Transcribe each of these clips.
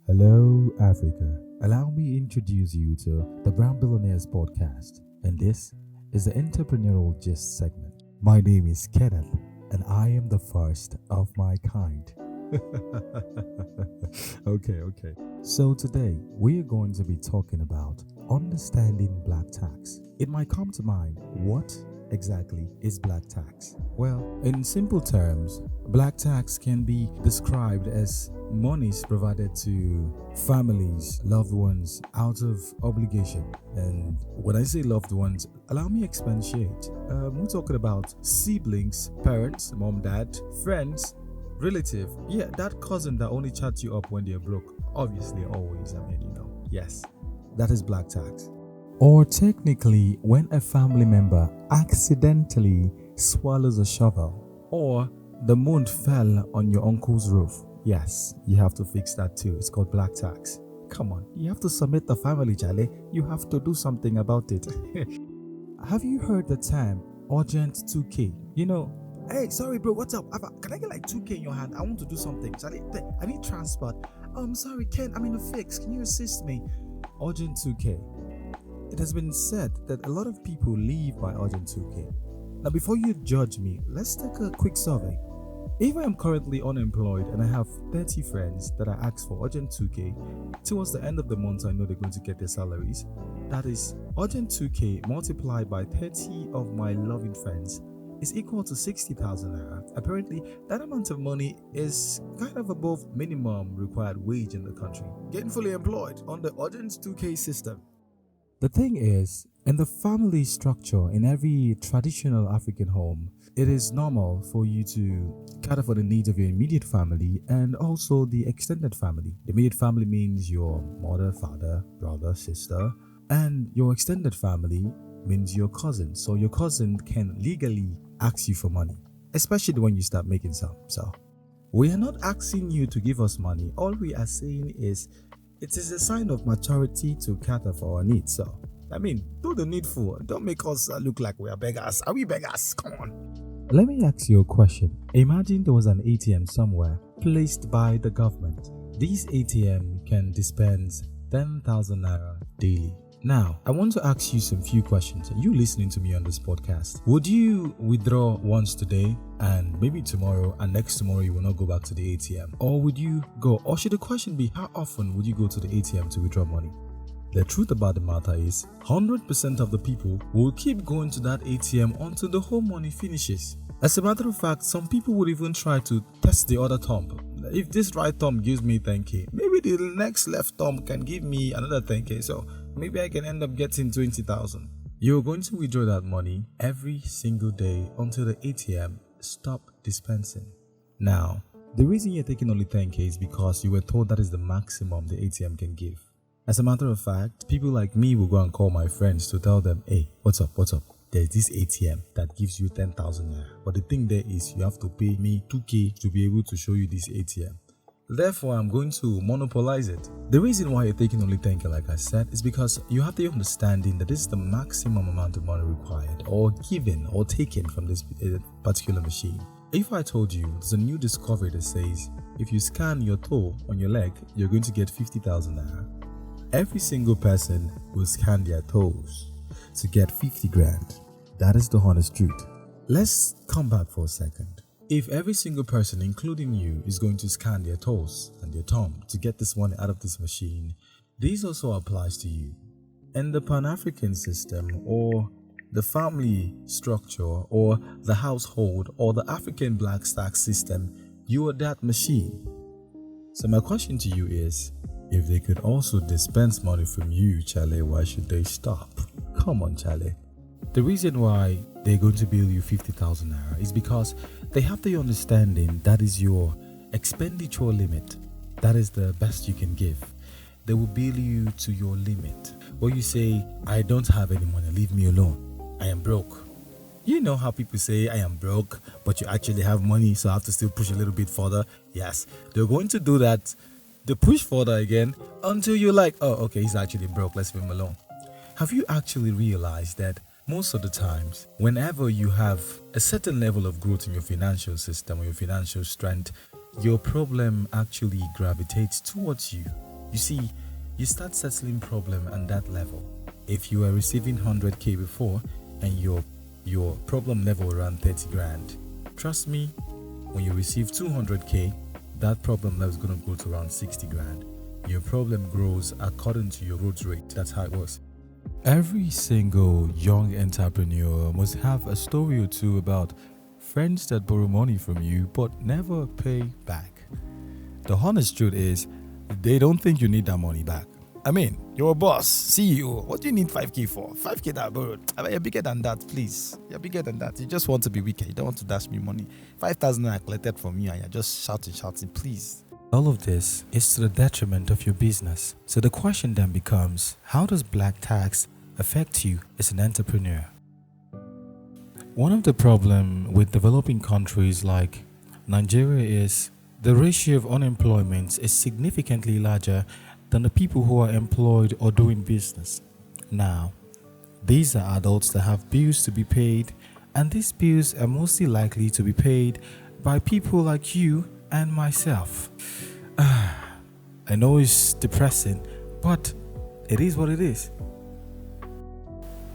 Hello, Africa. Allow me introduce you to the Brown Billionaires podcast, and this is the Entrepreneurial Gist segment. My name is Kenneth, and I am the first of my kind. Okay. So today we are going to be talking about understanding black tax. It might come to mind, what exactly is black tax? Well, in simple terms, black tax can be described as monies provided to families, loved ones out of obligation. And when I say loved ones, allow me expatiate. We're talking about siblings, parents, mom, dad, friends, relative. Yeah, that cousin that only chats you up when they're broke. Obviously, always. Yes, that is black tax. Or technically, when a family member accidentally swallows a shovel, or the moon fell on your uncle's roof. Yes, you have to fix that too. It's called black tax. Come on, you have to submit the family, Charlie. You have to do something about it. Have you heard the term urgent 2K? Hey, sorry, bro, what's up? Can I get like 2K in your hand? I want to do something. Charlie, I need transport. I'm sorry, Ken, I'm in a fix. Can you assist me? Urgent 2K. It has been said that a lot of people live by urgent 2K. Now, before you judge me, let's take a quick survey. If I am currently unemployed and I have 30 friends that I ask for urgent 2K, towards the end of the month I know they're going to get their salaries. That is, urgent 2K multiplied by 30 of my loving friends is equal to 60,000 naira. Apparently, that amount of money is kind of above minimum required wage in the country. Getting fully employed on the urgent 2K system. The thing is, in the family structure in every traditional African home, it is normal for you to cater for the needs of your immediate family and also the extended family. The immediate family means your mother, father, brother, sister, and your extended family means your cousin. So your cousin can legally ask you for money, especially when you start making some. So we are not asking you to give us money. All we are saying is it is a sign of maturity to cater for our needs. So, do the needful. Don't make us look like we are beggars. Are we beggars? Come on. Let me ask you a question. Imagine there was an ATM somewhere placed by the government. This ATM can dispense 10,000 naira daily. Now, I want to ask you some few questions. You listening to me on this podcast, would you withdraw once today and maybe tomorrow and next tomorrow you will not go back to the ATM? Or would you go, or should the question be, how often would you go to the ATM to withdraw money? The truth about the matter is, 100% of the people will keep going to that ATM until the whole money finishes. As a matter of fact, some people would even try to test the other thumb. If this right thumb gives me 10k, maybe the next left thumb can give me another 10k. So maybe I can end up getting 20,000. You're going to withdraw that money every single day until the ATM stop dispensing. Now, the reason you're taking only 10k is because you were told that is the maximum the ATM can give. As a matter of fact, people like me will go and call my friends to tell them, hey, what's up? There's this ATM that gives you 10,000 naira. But the thing there is you have to pay me 2k to be able to show you this ATM. Therefore, I'm going to monopolize it. The reason why you're taking only 10k, like I said, is because you have the understanding that this is the maximum amount of money required or given or taken from this particular machine. If I told you there's a new discovery that says if you scan your toe on your leg, you're going to get 50,000 naira. Every single person will scan their toes to get 50 grand. That is the honest truth. Let's come back for a second. If every single person, including you, is going to scan their toes and their thumb to get this money out of this machine, this also applies to you. In the Pan-African system, or the family structure, or the household, or the African black tax system, you are that machine. So my question to you is, if they could also dispense money from you, Charlie, why should they stop? Come on, Charlie. The reason why they're going to bill you 50,000 naira is because they have the understanding that is your expenditure limit. That is the best you can give. They will bill you to your limit. Or you say, I don't have any money, leave me alone. I am broke. You know how people say, I am broke, but you actually have money, so I have to still push a little bit further. Yes, they're going to do that. They push further again until you're like, oh, okay, he's actually broke, let's leave him alone. Have you actually realized that most of the times, whenever you have a certain level of growth in your financial system or your financial strength, your problem actually gravitates towards you. You see, you start settling problem on that level. If you were receiving 100k before and your problem level around 30 grand, trust me, when you receive 200k, that problem level is going to go to around 60 grand. Your problem grows according to your growth rate. That's how it works. Every single young entrepreneur must have a story or two about friends that borrow money from you but never pay back. The honest truth is, they don't think you need that money back. I mean, you're a boss, CEO. What do you need 5k for? 5k that I borrowed. I mean, you're bigger than that, please. You're bigger than that. You just want to be wicked. You don't want to dash me money. 5,000 I collected from you and you're just shouting, please. All of this is to the detriment of your business. So the question then becomes, how does black tax affect you as an entrepreneur? One of the problems with developing countries like Nigeria is the ratio of unemployment is significantly larger than the people who are employed or doing business. Now, these are adults that have bills to be paid, and these bills are mostly likely to be paid by people like you and myself. I know it's depressing, but it is what it is.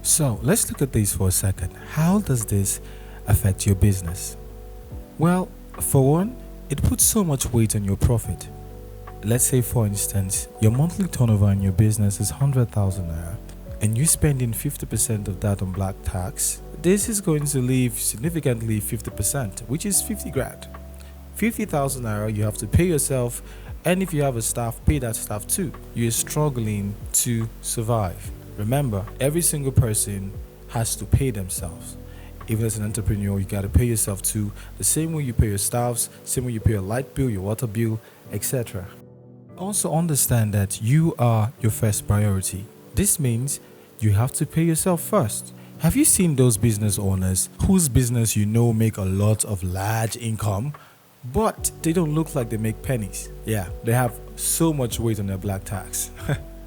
So let's look at this for a second. How does this affect your business? Well, for one, it puts so much weight on your profit. Let's say, for instance, your monthly turnover in your business is 100,000 naira and you're spending 50% of that on black tax. This is going to leave significantly 50%, which is 50 grand. 50,000 naira you have to pay yourself, and if you have a staff, pay that staff too. You're struggling to survive. Remember, every single person has to pay themselves. Even as an entrepreneur, you got to pay yourself too. The same way you pay your staffs, same way you pay your light bill, your water bill, etc. Also understand that you are your first priority. This means you have to pay yourself first. Have you seen those business owners whose business you know make a lot of large income, but they don't look like they make pennies? Yeah, they have so much weight on their black tax.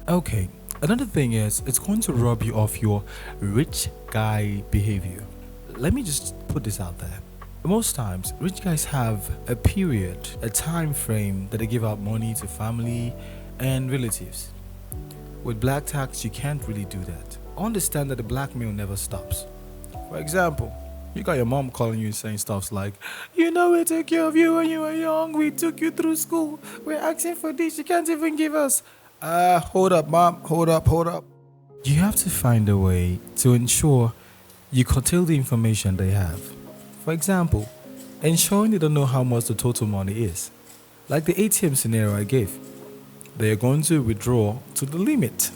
Okay, another thing is it's going to rob you of your rich guy behavior. Let me just put this out there. Most times, rich guys have a period, a time frame that they give out money to family and relatives. With black tax, you can't really do that. Understand that the blackmail never stops. For example, you got your mom calling you saying stuff like, "You know, we took care of you when you were young. We took you through school. We're asking for this. You can't even give us." Hold up, mom. Hold up. You have to find a way to ensure you curtail the information they have. For example, ensuring they don't know how much the total money is. Like the ATM scenario I gave. They are going to withdraw to the limit.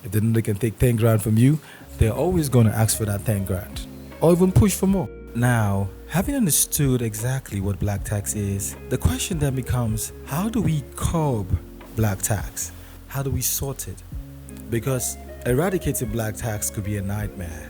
If they know they can take 10 grand from you, they're always going to ask for that 10 grand. Or even push for more. Now, having understood exactly what black tax is, the question then becomes, how do we curb black tax? How do we sort it? Because eradicating black tax could be a nightmare.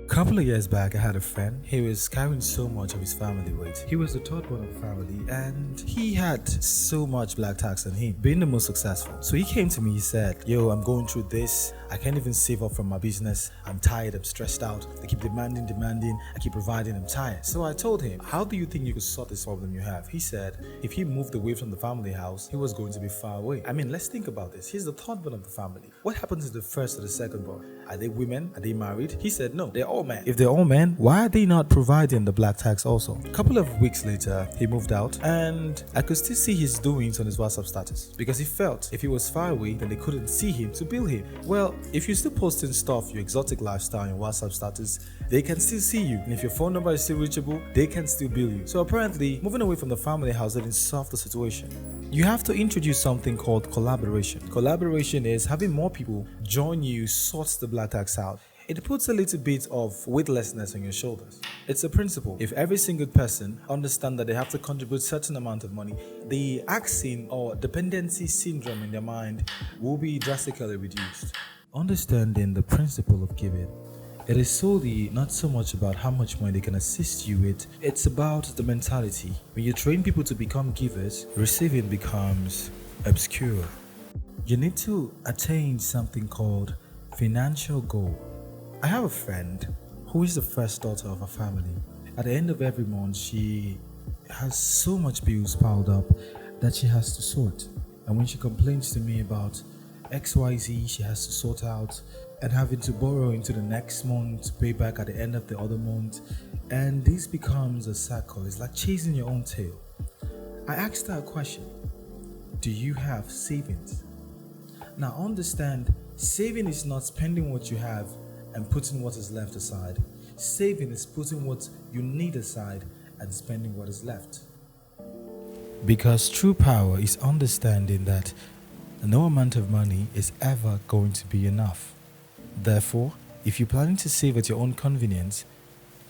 A couple of years back, I had a friend. He was carrying so much of his family weight. He was the third one of the family, and he had so much black tax on him, being the most successful. So he came to me, he said, "Yo, I'm going through this. I can't even save up from my business. I'm tired, I'm stressed out. They keep demanding. I keep providing, I'm tired." So I told him, "How do you think you could sort this problem you have?" He said, if he moved away from the family house, he was going to be far away. I mean, let's think about this. He's the third one of the family. What happens to the first or the second born? Are they women? Are they married? He said, no, they're all men. If they're all men, why are they not providing the black tax also? A couple of weeks later, he moved out, and I could still see his doings on his WhatsApp status because he felt if he was far away, then they couldn't see him to bill him. Well, if you're still posting stuff, your exotic lifestyle, your WhatsApp status, they can still see you. And if your phone number is still reachable, they can still bill you. So apparently, moving away from the family house didn't solve the situation. You have to introduce something called collaboration. Collaboration is having more people join you, sort the black tax out. It puts a little bit of weightlessness on your shoulders. It's a principle. If every single person understands that they have to contribute certain amount of money, the axing or dependency syndrome in their mind will be drastically reduced. Understanding the principle of giving, it is solely not so much about how much money they can assist you with, it's about the mentality. When you train people to become givers, receiving becomes obscure. You need to attain something called financial goal. I have a friend who is the first daughter of a family. At the end of every month, she has so much bills piled up that she has to sort. And when she complains to me about XYZ she has to sort out and having to borrow into the next month to pay back at the end of the other month, and this becomes a cycle. It's like chasing your own tail. I asked her a question. Do you have savings? Now understand, saving is not spending what you have and putting what is left aside. Saving is putting what you need aside and spending what is left. Because true power is understanding that no amount of money is ever going to be enough. Therefore, if you're planning to save at your own convenience,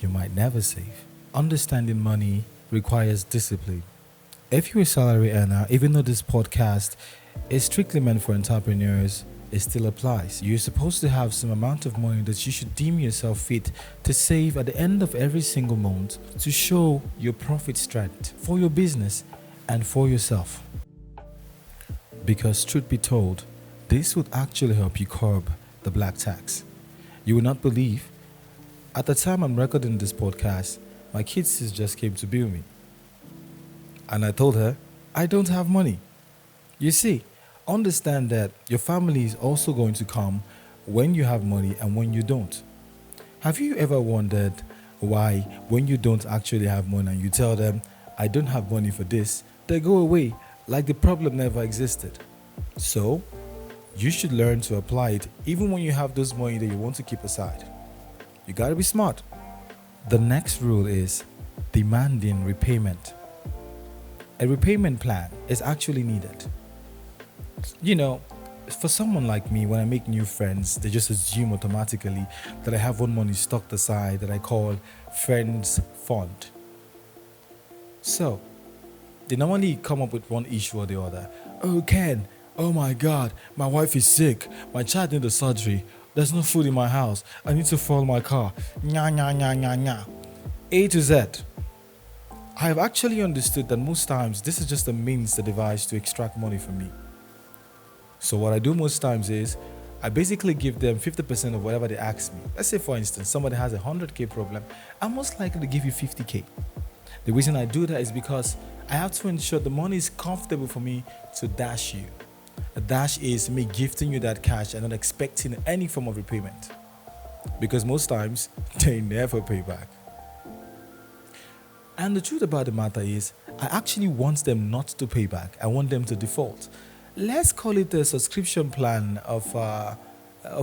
you might never save. Understanding money requires discipline. If you're a salary earner, even though this podcast is strictly meant for entrepreneurs, it still applies. You're supposed to have some amount of money that you should deem yourself fit to save at the end of every single month to show your profit strength for your business and for yourself. Because truth be told, this would actually help you curb the black tax. You will not believe, at the time I'm recording this podcast, my kid sis just came to bill me. And I told her, I don't have money. You see, understand that your family is also going to come when you have money and when you don't. Have you ever wondered why when you don't actually have money and you tell them, I don't have money for this, they go away like the problem never existed? So, you should learn to apply it even when you have those money that you want to keep aside. You gotta be smart. The next rule is demanding repayment. A repayment plan is actually needed. You know, for someone like me, when I make new friends, they just assume automatically that I have one money stocked aside that I call friends fund. So, they normally come up with one issue or the other. Oh, Ken, oh my God, my wife is sick. My child needs surgery. There's no food in my house. I need to fuel my car. Nya, nya, nya, nya, nya. A to Z. I have actually understood that most times this is just a means they devise to extract money from me. So what I do most times is I basically give them 50% of whatever they ask me. Let's say, for instance, somebody has a 100K problem. I'm most likely to give you 50K. The reason I do that is because I have to ensure the money is comfortable for me to dash you. A dash is me gifting you that cash and not expecting any form of repayment. Because most times, they never pay back. And the truth about the matter is, I actually want them not to pay back. I want them to default. Let's call it a subscription plan of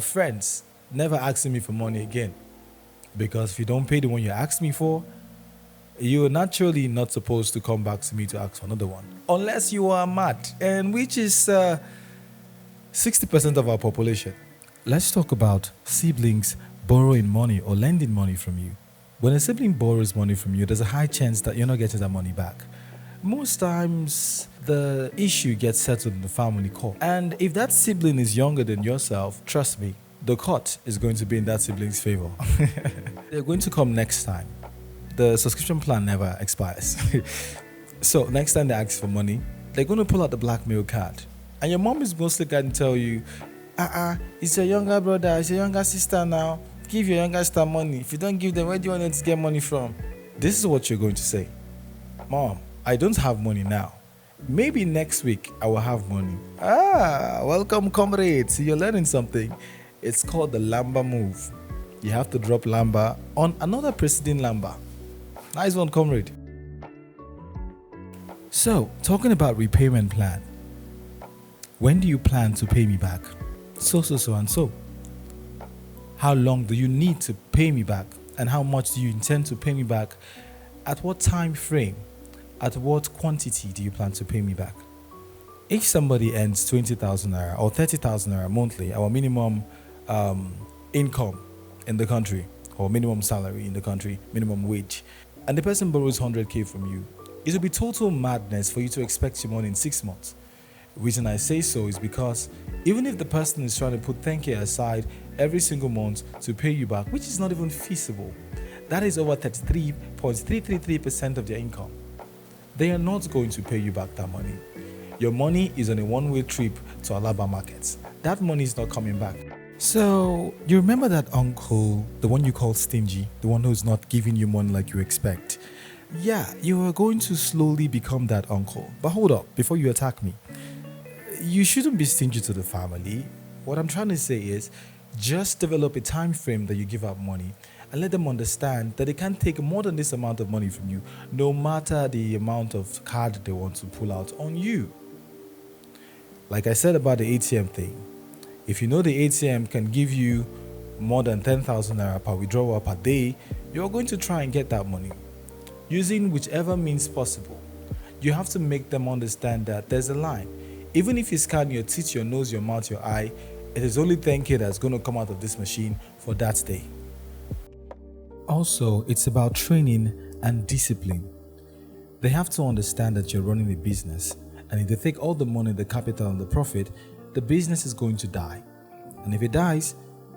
friends never asking me for money again. Because if you don't pay the one you asked me for, you're naturally not supposed to come back to me to ask for another one. Unless you are mad, and which is 60% of our population. Let's talk about siblings borrowing money or lending money from you. When a sibling borrows money from you, there's a high chance that you're not getting that money back. Most times, the issue gets settled in the family court. And if that sibling is younger than yourself, trust me, the court is going to be in that sibling's favor. They're going to come next time. The subscription plan never expires. So next time they ask for money, they're going to pull out the blackmail card. And your mom is mostly going to tell you, it's your younger brother, it's your younger sister now. Give your younger sister money. If you don't give them, where do you want them to get money from? This is what you're going to say. Mom, I don't have money now. Maybe next week I will have money. Welcome, comrades. You're learning something. It's called the Lamba move. You have to drop Lamba on another preceding Lamba. Nice one, comrade. So, talking about repayment plan. When do you plan to pay me back? So, and so. How long do you need to pay me back? And how much do you intend to pay me back? At what time frame? At what quantity do you plan to pay me back? If somebody earns 20,000 naira or 30,000 naira monthly, our minimum income in the country, or minimum salary in the country, minimum wage, and the person borrows 100K from you, it will be total madness for you to expect your money in 6 months. The reason I say so is because even if the person is trying to put 10K aside every single month to pay you back, which is not even feasible, that is over 33.333% of their income. They are not going to pay you back that money. Your money is on a one-way trip to Alaba markets. That money is not coming back. So, you remember that uncle, the one you call stingy, the one who's not giving you money like you expect? Yeah, you are going to slowly become that uncle. But hold up, before you attack me. You shouldn't be stingy to the family. What I'm trying to say is just develop a time frame that you give out money and let them understand that they can't take more than this amount of money from you, no matter the amount of card they want to pull out on you. Like I said about the ATM thing, if you know the ATM can give you more than 10,000 naira per withdrawal per day, you're going to try and get that money using whichever means possible. You have to make them understand that there's a line. Even if you scan your teeth, your nose, your mouth, your eye, it is only 10k that's going to come out of this machine for that day. Also, it's about training and discipline. They have to understand that you're running a business, and if they take all the money, the capital, and the profit, the business is going to die. And if it dies,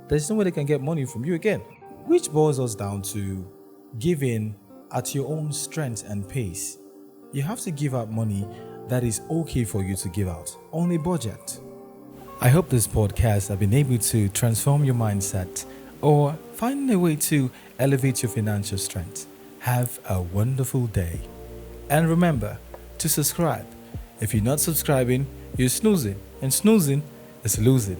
there's no way they can get money from you again. Which boils us down to giving at your own strength and pace. You have to give out money that is okay for you to give out on a budget. I hope this podcast has been able to transform your mindset or find a way to elevate your financial strength. Have a wonderful day. And remember to subscribe. If you're not subscribing, you're snoozing, and snoozing is losing.